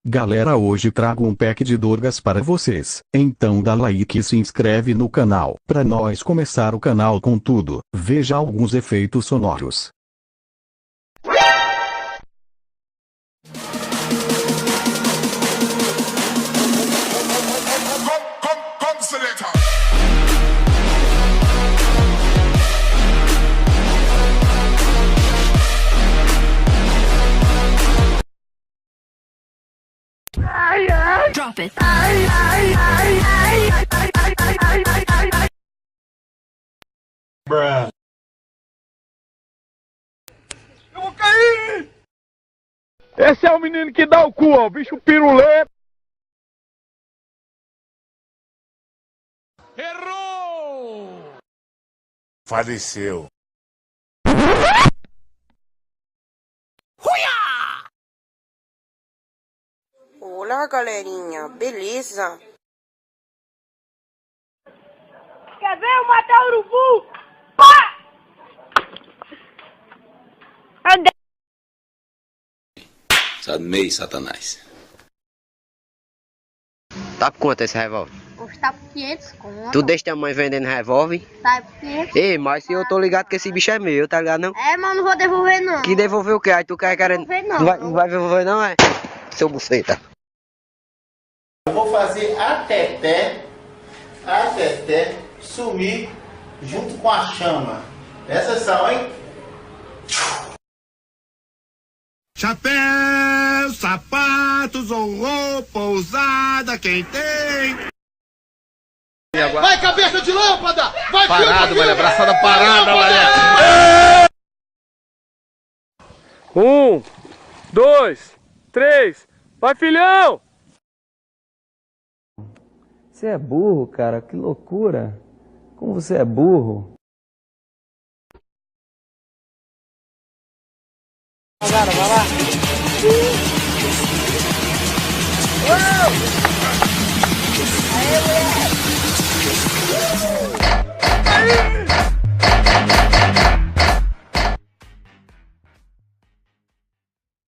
Galera, hoje trago um pack de dorgas para vocês. Então dá like e se inscreve no canal. Pra nós começar o canal com tudo, veja alguns efeitos sonoros. Drop it. Bruh. Eu vou cair! Esse é o menino que dá o cu, ó, bicho pirulê. Errou! Faleceu. Olá, galerinha, beleza? Quer ver eu matar o urubu? Pá! Meio Satanás. Tá por quanto esse revólver? Tá por 500 conto. Tu deixa tua mãe vendendo revólver? Tá por 500. Ei, mas se eu tô ligado que esse bicho é meu, tá ligado não? É, mas não vou devolver não. Que devolver o quê? Aí tu quer querendo... Devolver não. Não vai devolver não, é? Seu buceta. Eu vou fazer a Teté sumir junto com a chama. Essas são, hein? Chapéu, sapatos ou roupa usada, quem tem? Vai, cabeça de lâmpada! Vai, Parado, velho. Abraçada parada, velho. 1, 2, 3, vai, filhão! Você é burro, cara, que loucura. Como você é burro. Agora, vai lá. Aê, mulher!